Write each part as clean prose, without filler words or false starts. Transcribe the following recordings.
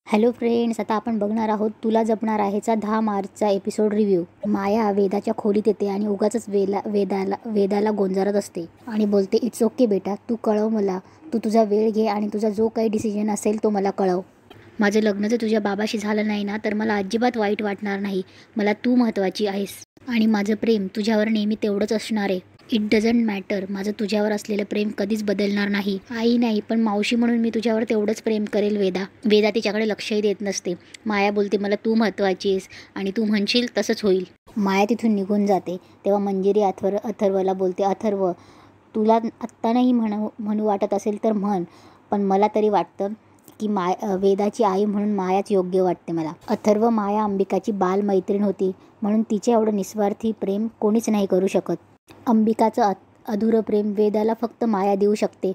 Hello friends, आता आपण बघणार आहोत तुला जपणार आहेचा 10 मार्चचा एपिसोड रिव्ह्यू. माया वेदाच्या खोलीत येते आणि उगाच वेदाला गोंजारत असते आणि बोलते, इट्स ओके बेटा, तू कळव मला. तू तुझा वेळ घे आणि तुझा जो काही डिसिजन असेल तो मला कळव. माझं लग्न जर तुझ्या बाबाशी झालं नाही ना तर मला अजिबात वाईट वाटणार नाही. मला तू महत्त्वाची आहेस आणि माझं प्रेम तुझ्यावर नेहमी तेवढंच असणार आहे. It doesn't matter. माझं तुझ्यावर असलेलं प्रेम कधीच बदलणार नाही. आई नाही पण मावशी म्हणून मी तुझ्यावर तेवढंच प्रेम करेल. वेदा तिच्याकडे लक्षही देत नसते. माया बोलते, मला तू महत्त्वाची आहेस आणि तू म्हणशील तसंच होईल. माया तिथून निघून जाते. तेव्हा मंजिरी अथर्वला बोलते, अथर्व, तुला आत्ता नाही म्हणू वाटत असेल तर म्हण, पण मला तरी वाटतं की वेदाची आई म्हणून मायाच योग्य वाटते मला. अथर्व, माया अंबिकाची बालमैत्रीण होती म्हणून तिचे एवढं निस्वार्थी प्रेम कोणीच नाही करू शकत. अंबिकाचं अधुरं प्रेम वेदाला फक्त माया देऊ शकते.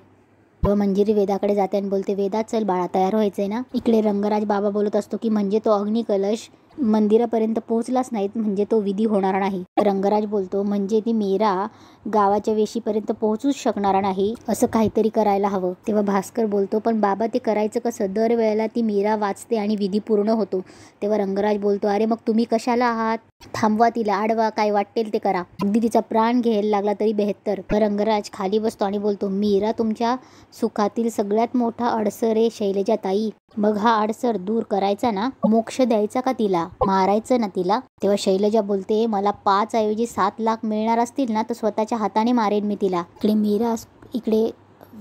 व मंजिरी वेदाकडे जाते आणि बोलते, वेदा चल बाळा, तयार व्हायचंय ना. इकडे रंगराज बाबा बोलत असतो की म्हणजे तो अग्निकलश मंदिरापर्यंत पोहोचलाच नाहीत म्हणजे तो विधी होणार नाही. रंगराज बोलतो, म्हणजे ती मीरा गावाच्या वेशीपर्यंत पोहोचूच शकणार नाही, असं काहीतरी करायला हवं. तेव्हा भास्कर बोलतो, पण बाबा ते करायचं कसं? दरवेळेला ती मीरा वाचते आणि विधी पूर्ण होतो. तेव्हा रंगराज बोलतो, अरे मग तुम्ही कशाला आहात? थांबवा तिला, अडवा, काय वाटेल ते करा, अगदी तिचा प्राण घ्यायला लागला तरी बेहत्तर. रंगराज खाली बसतो आणि बोलतो, मीरा तुमच्या सुखातील सगळ्यात मोठा अडसर आहे शैलजा ताई. मग हा अडसर दूर करायचा ना, मोक्ष द्यायचा का तिला, मारायचं ना तिला? तेव्हा शैलजा बोलते, मला 5 ऐवजी 7 लाख मिळणार असतील ना तर स्वतःच्या हाताने मारेन मी तिला. इकडे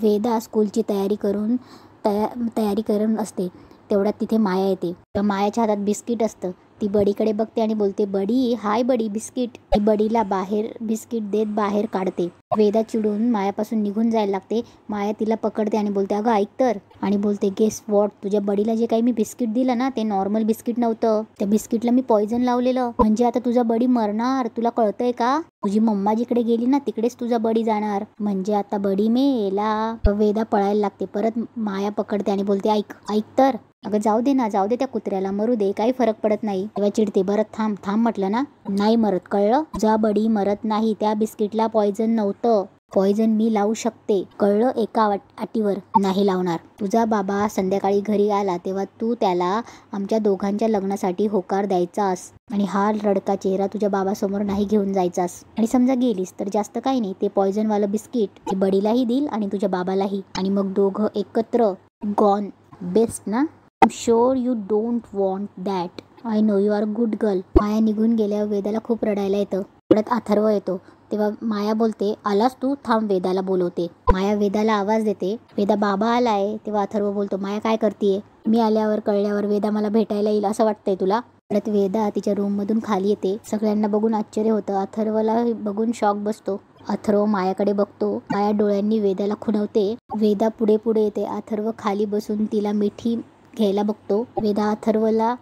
वेदा स्कूलची तयारी करून असते. तेवढ्यात तिथे माया येते. तर मायाच्या हातात बिस्किट असतं. ती बडीकडे बघते आणि बोलते, बडी, हाय बडी, बिस्किट. ती बडीला बिस्किट देत बाहेर काढते. वेदा चिडून मायापासून निघून जायला लागते. माया तिला पकडते आणि बोलते, अगं ऐक तर, आणि बोलते, गेस वॉट, तुझ्या बडीला जे काही मी बिस्किट दिलं ना ते नॉर्मल बिस्किट नव्हतं. त्या बिस्किटला मी पॉइझन लावलेलं. म्हणजे आता तुझा बडी मरणार, तुला कळतंय का? तुझी मम्मा जिकडे गेली ना तिकडेच तुझा बडी जाणार, म्हणजे आता बडी मेला. वेदा पळायला लागते. परत माया पकडते आणि बोलते, ऐक तर, अगं जाऊ दे त्या कुत्र्याला, मरू दे, काही फरक पडत नाही. तेव्हा चिडते, बरं थांब म्हटलं ना, नाही मरत, कळलं? तुझा बडी मरत नाही, त्या बिस्किटला पॉइझन नव्हतं. पॉइझन मी लावू शकते, कळलं? एका अटीवर, नाही लावणार. तुझा बाबा संध्याकाळी घरी आला तेव्हा तू त्याला आमच्या दोघांच्या लग्नासाठी होकार द्यायचास आणि हा रडका चेहरा तुझ्या बाबासमोर नाही घेऊन जायचास. आणि समजा गेलीस तर जास्त काही नाही, ते पॉइझनवालं बिस्किट ते बडीलाही देईल आणि तुझ्या बाबालाही, आणि मग दोघं एकत्र गॉन. बेस्ट ना? I'm sure you don't want that. I know you are a good girl. माया निघून गेल्यावर वेदाला खूप रडायला येतं. परत अथर्व येतो. तेव्हा माया बोलते, आलास तू, थांब, वेदाला बोलवते. माया वेदाला आवाज देते, वेदा, बाबा आलाय. तेव्हा अथर्व बोलतो, माया काय करतेय? मी आल्यावर कळल्यावर वेदा मला भेटायला येईल असं वाटतंय तुला? परत वेदा तिच्या रूम मधून खाली येते. सगळ्यांना बघून आश्चर्य होतं. अथर्वला बघून शॉक बसतो. अथर्व मायाकडे बघतो. माया डोळ्यांनी वेदाला खुणवते. वेदा पुढे येते. अथर्व खाली बसून तिला मिठी घ्यायला बघतो. वेदा अथर्वला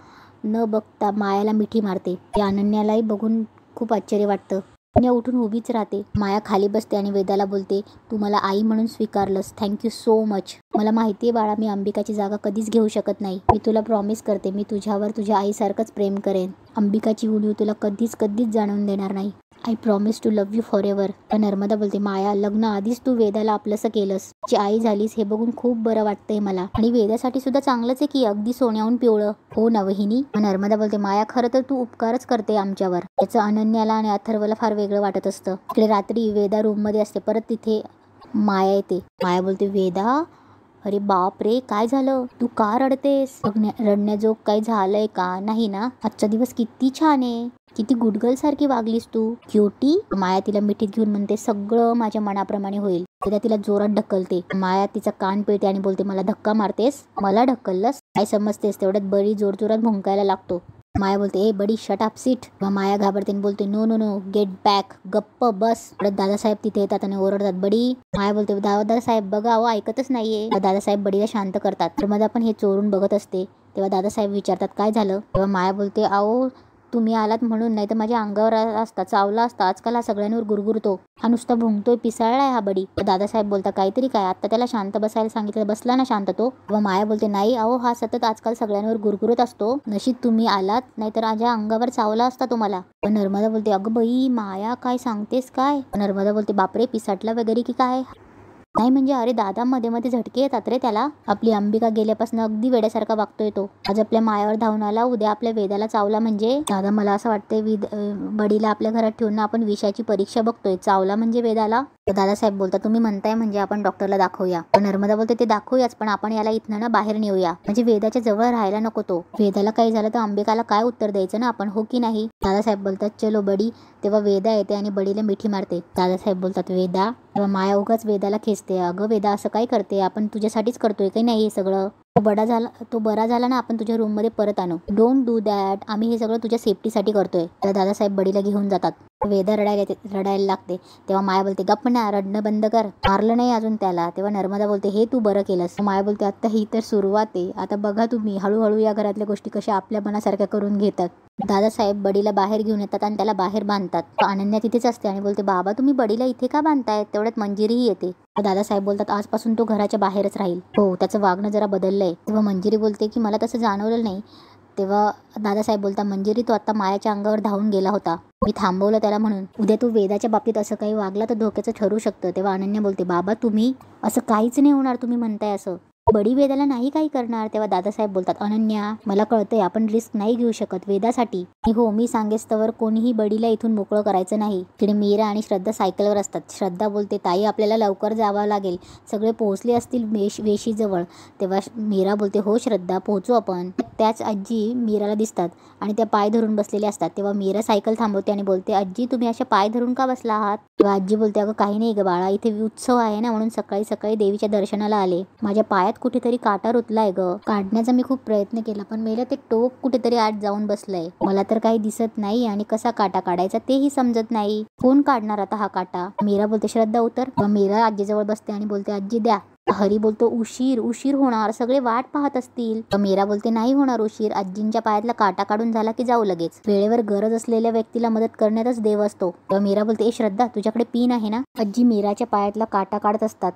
न बघता मायाला मिठी मारते. ते अनन्यालाही बघून खूप आश्चर्य वाटतं. अनन्या उठून उभीच राहते. माया खाली बसते आणि वेदाला बोलते, तू मला आई म्हणून स्वीकारलंस, थँक्यू सो मच. मला माहितीये बाळा, मी अंबिकाची जागा कधीच घेऊ शकत नाही. मी तुला प्रॉमिस करते, मी तुझ्यावर तुझ्या आईसारखंच प्रेम करेन. अंबिकाची उणीव तुला कधीच जाणवून देणार नाही. I promise to love you for ever. Narmada बोलते, माया, लग्न आधीच तू वेदाला आपलंसं केलंस, ची आई झालीस, हे बघून खूप बरं वाटतंय मला. आणि वेदासाठी सुद्धा चांगलंच आहे की, अगदी सोन्याहून पिवळं. हो ना वहिनी? नर्मदा बोलते, माया, खरं तर तू उपकारच करते आमच्यावर. त्याचं अनन्याला आणि अथर्वला फार वेगळं वाटत असतं. इकडे रात्री वेदा रूम मध्ये असते. परत तिथे माया येते. माया बोलते, वेदा, अरे बाप रे, काय झालं? तू का रडतेस? रडण्याजोग काही झालंय का? नाही ना? आजचा दिवस किती छान आहे, किती गुडगर्ल सारखी वागलीस तू, क्युटी. माया तिला मिठीत घेऊन म्हणते, सगळं माझ्या मनाप्रमाणे होईल. तिला जोरात ढकलते. माया तिचा कान पिळते आणि बोलते, मला धक्का मारतेस? मला ढकललंस? काय समजतेस? तेवढ्यात बडी जोरजोरात भुंकायला लागतो. माया बोलते, ए buddy, shut up, sit. Maya घाबरते आणि बोलते, no no no, get back, गप्प बस. परत दादासाहेब तिथे येतात आणि ओरडतात, बडी. माया बोलते, दादासाहेब बघा, अहो ऐकतच नाहीये. दादासाहेब बडीला शांत करतात. तर मला पण हे चोरून बघत असते. तेव्हा दादासाहेब विचारतात, काय झालं? तेव्हा माया बोलते, अहो तुम्ही आलात म्हणून, नाही तर माझ्या अंगावर असता, चावला असता. आजकाल हा सगळ्यांवर गुरगुरतो, हा नुसता भुंकतोय, पिसाळलाय हा बडी. दादासाहेब बोलता, काहीतरी काय, आता त्याला शांत बसायला सांगितलं, बसला ना शांत तो? व माया बोलते, नाही अहो, हा सतत आजकाल सगळ्यांवर गुरगुरत असतो. नशीब तुम्ही आलात, नाहीतर माझ्या अंगावर चावला असता तुम्हाला. पण नर्मदा बोलते, अगं बाई माया, काय सांगतेस काय? नर्मदा बोलते, बापरे, पिसाटला वगैरे की काय? नाही म्हणजे अरे दादा, मध्ये मध्ये झटके येतात रे त्याला. आपली अंबिका गेल्यापासून अगदी वेड्यासारखा वागतोय तो. आज आपल्या मायावर धावून आला, उद्या आपल्या वेदाला चावला म्हणजे. दादा मला असं वाटतंय बडीला आपल्या घरात ठेवून आपण विषयाची परीक्षा बघतोय. चावला म्हणजे वेदाला. दादासाहेब बोलतात तुम्ही म्हणताय म्हणजे आपण डॉक्टरला दाखवूया. नर्मदा बोलते ते दाखवूयाच, पण आपण याला इथनं ना बाहेर नेऊया, म्हणजे वेदाच्या जवळ राहायला नको तो. वेदाला काही झालं तर अंबिकाला काय उत्तर द्यायचं ना आपण, हो की नाही. दादासाहेब बोलतात चलो बडी. तेव्हा वेदा येते आणि बडीला मिठी मारते. दादासाहेब बोलतात वेदा. तेव्हा माया उगाच वेदाला खेचते. अगं वेदा असं काय करते, आपण तुझ्यासाठीच करतोय काही नाही हे सगळं. तो बरा झाला ना आपण तुझ्या रूम मध्ये परत आणू. Don't do that. आम्ही हे सगळं तुझ्या सेफ्टीसाठी करतोय. तर दादासाहेब बडीला घेऊन जातात. वेदा रडायला लागते. तेव्हा माया बोलते गप्प ना, रडणं बंद कर, मारलं नाही अजून त्याला. तेव्हा नर्मदा बोलते हे तू बरं केलंस. माया बोलते आता ही तर सुरुवात आहे, आता बघा तुम्ही हळूहळू या घरातल्या गोष्टी कशा आपल्या मनासारख्या करून घेतात. दादासाहेब बडीला बाहेर घेऊन येतात आणि त्याला बाहेर बांधतात. अनन्या तिथेच असते आणि बोलते बाबा तुम्ही बडीला इथे का बांधताय. तेवढ्यात मंजिरीही येते. दादासाहेब बोलतात आजपासून तो घराच्या बाहेरच राहील. हो त्याचं वागणं जरा बदललंय. तेव्हा मंजिरी बोलते की मला तसं जाणवलं नाही. तेव्हा दादासाहेब बोलता मंजिरी तो आता मायाच्या अंगावर धावून गेला होता, मी थांबवलं त्याला म्हणून. उद्या तू वेदाच्या बाबतीत असं काही वागला तर धोक्याचं ठरू शकतं. तेव्हा अनन्या बोलते बाबा तुम्ही असं काहीच नाही होणार, तुम्ही म्हणताय असं. बडी वेदाला नाही काही करणार. तेव्हा दादासाहेब बोलतात अनन्या मला कळतंय आपण रिस्क नाही घेऊ शकत वेदासाठी. हो मी सांगेस्तवर कोणीही बडीला इथून मोकळं करायचं नाही. तिकडे मीरा आणि श्रद्धा सायकलवर असतात. श्रद्धा बोलते ताई आपल्याला लवकर जावं लागेल, सगळे पोहोचले असतील वेशीजवळ. तेव्हा मीरा बोलते हो श्रद्धा पोहोचू आपण. त्याच आजी मीराला दिसतात आणि त्या पाय धरून बसलेल्या असतात. तेव्हा मीरा सायकल थांबवते आणि बोलते आजी तुम्ही अशा पाय धरून का बसला आहात. तेव्हा आजी बोलते अगं काही नाही ग बाळा, इथे उत्सव आहे ना म्हणून सकाळी सकाळी देवीच्या दर्शनाला आले. माझ्या पायात कुठेतरी काटा रुतलाय ग, काढण्याचा मी खूप प्रयत्न केला पण मेला ते टोक कुठेतरी आत जाऊन बसलंय. मला तर काही दिसत नाही आणि कसा काटा काढायचा तेही समजत नाही. कोण काढणार आता हा काटा. मीरा बोलते श्रद्धा उतर. मीरा आजीजवळ बसते आणि बोलते आजी द्या. हरी बोलतो उशीर होणार, सगळे वाट पाहत असतील. मीरा बोलते नाही होणार उशीर, आजींच्या पायातला काटा काढून झाला की जाऊ लगेच. वेळेवर गरज असलेल्या व्यक्तीला मदत करण्यातच देव असतो. मीरा बोलते श्रद्धा तुझ्याकडे पिन आहे ना. आजी मीराच्या पायातला काटा काढत असतात.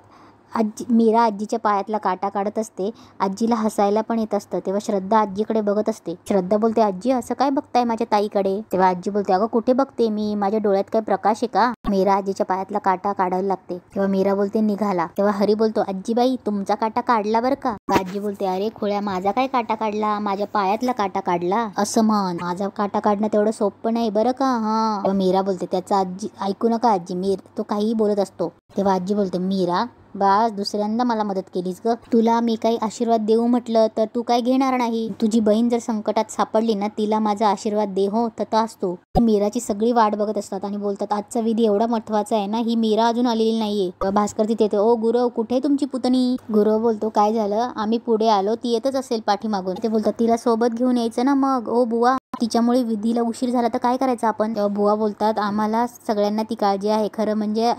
मीरा आजीच्या पायातला काटा काढत असते. आजीला हसायला पण येत असतं. तेव्हा श्रद्धा आजीकडे बघत असते. श्रद्धा बोलते आजी असं काय बघताय माझ्या ताईकडे. तेव्हा आजी बोलते अगं कुठे बघते मी, माझ्या डोळ्यात काय प्रकाश आहे का. मीरा आजीच्या पायातला काटा काढायला लागते. तेव्हा मीरा बोलते निघाला. तेव्हा हरी बोलतो आजीबाई तुमचा काटा काढला बरं का. आजी बोलते अरे खोळ्या माझा काय काटा काढला, माझ्या पायातला काटा काढला असं म्हण. माझा काटा काढणं तेवढं सोपं नाही बरं का. हा मीरा बोलते त्याचा आजी ऐकू नका आजी, तो काहीही बोलत असतो. तेव्हा आजी बोलते मीरा बा दुसऱ्यांदा मला मदत केलीस ग, तुला मी काही आशीर्वाद देऊ म्हटलं तर तू काय घेणार नाही. तुझी बहीण जर संकटात सापडली ना तिला माझा आशीर्वाद दे हो तथा असतो. मीराची सगळी वाट बघत असतात आणि बोलतात आजचा विधी एवढा महत्वाचा आहे ना, ही मीरा अजून आलेली नाहीये. भास्कर तिथे येतो. ओ गुरव कुठे तुमची पुतणी. गुरव बोलतो काय झालं, आम्ही पुढे आलो ती येतच असेल पाठीमागून. ते बोलतात तिला सोबत घेऊन यायचं ना मग. ओ बुवा तिच्यामुळे विधीला उशीर झाला तर काय करायचं आपण. तेव्हा बुवा बोलतात आम्हाला सगळ्यांना ती काळजी आहे. खरं म्हणजे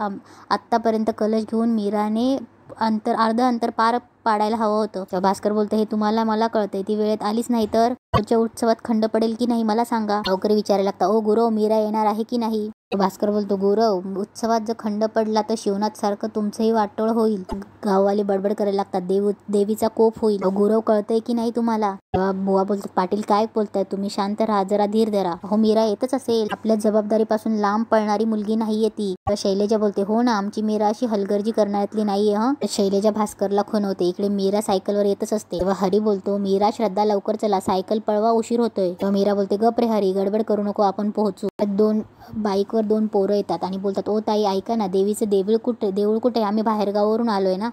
आत्तापर्यंत कलश घेऊन मीराने अर्ध अंतर पार पाडायला हवं होतं. तेव्हा भास्कर बोलतो हे तुम्हाला मला कळतंय, ती वेळेत आलीच नाही तर पुढच्या उत्सवात खंड पडेल की नाही मला सांगा. गावकरी विचारायला लागता ओ गुरव मीरा येणार आहे की नाही. भास्कर बोलतो गुरव उत्सवात जर खंड पडला तर शिवनाथ सारखं तुमचंही वाटोळ होईल. गाववाले बडबड करायला लागतात देवीचा कोप होईल. गुरव कळतंय की नाही तुम्हाला. बुवा बोलतो पाटील काय बोलताय तुम्ही, शांत राहा जरा धीर धरा. हो मीरा येतच असेल, आपल्या जबाबदारीपासून लांब पळणारी मुलगी नाहीये ती. शैलेजा बोलते हो ना आमची मीरा अशी हलगर्जी करण्यातली नाहीये. शैलेजा भास्करला खुणवते. इकडे मीरा सायकलवर येतच असते. तेव्हा हरी बोलतो मीरा श्रद्धा लवकर चला सायकल पळवा उशीर होतोय. तेव्हा मीरा बोलते गप रे हरी गडबड करू नको आपण पोहोचू. बाईकवर दोन पोरं येतात आणि बोलतात ओ ताई ऐका ना देवीचं देऊळ कुठे आम्ही बाहेरगावावरून आलोय ना.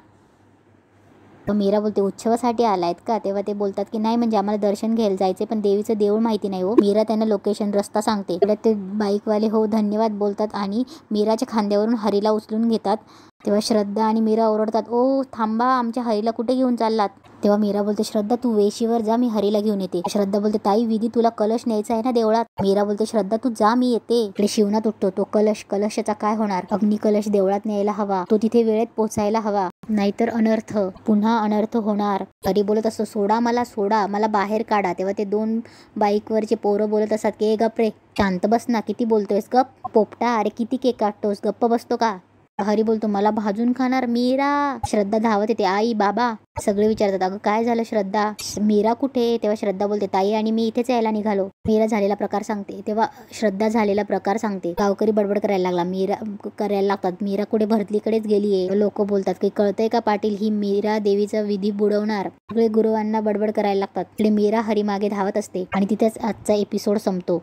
मीरा बोलते उत्सवासाठी आलायत का. तेव्हा ते बोलतात की नाही म्हणजे आम्हाला दर्शन घ्यायला जायचे पण देवीचं देऊळ माहिती नाही हो. मीरा त्यांना लोकेशन रस्ता सांगते. ते बाईकवाले हो धन्यवाद बोलतात आणि मीराच्या खांद्यावरून हरीला उचलून घेतात. तेव्हा श्रद्धा आणि मीरा ओरडतात ओ थांबा आमच्या हरीला कुठे घेऊन चाललात. तेव्हा मीरा बोलते श्रद्धा तू वेशीवर जा मी हरीला घेऊन येते. श्रद्धा बोलते ताई विधी तुला कलश न्यायचा आहे ना देवळात. मीरा बोलते श्रद्धा तू जा मी येते. इकडे शिवनाथ उठतो. तो कलशाचा काय होणार, अग्नी कलश देवळात न्यायला हवा, तो तिथे वेळेत पोचायला हवा नाहीतर पुन्हा अनर्थ होणार. हरी बोलत असतो सोडा मला बाहेर काढा. तेव्हा ते दोन बाईकवरचे पोरं बोलत असतात की गप रे शांत बस ना, किती बोलतोयस गप पोपटा, अरे किती केक काटतोस गप्प बसतो का. हरी बोलतो मला भाजून खाणार मीरा. श्रद्धा धावत येते. आई बाबा सगळे विचारतात अगं काय झालं श्रद्धा, मीरा कुठे. तेव्हा श्रद्धा बोलते ताई आणि मी इथेच यायला निघालो. मीरा झालेला प्रकार सांगते. तेव्हा श्रद्धा झालेला प्रकार सांगते. गावकरी बडबड करायला लागतात मीरा कुठे भरतलीकडेच गेलीये. लोक बोलतात की कळतंय का पाटील ही मीरा देवीचा विधी बुडवणार. सगळे गुरुवांना बडबड करायला लागतात. मीरा हरी मागे धावत असते आणि तिथेच आजचा एपिसोड संपतो.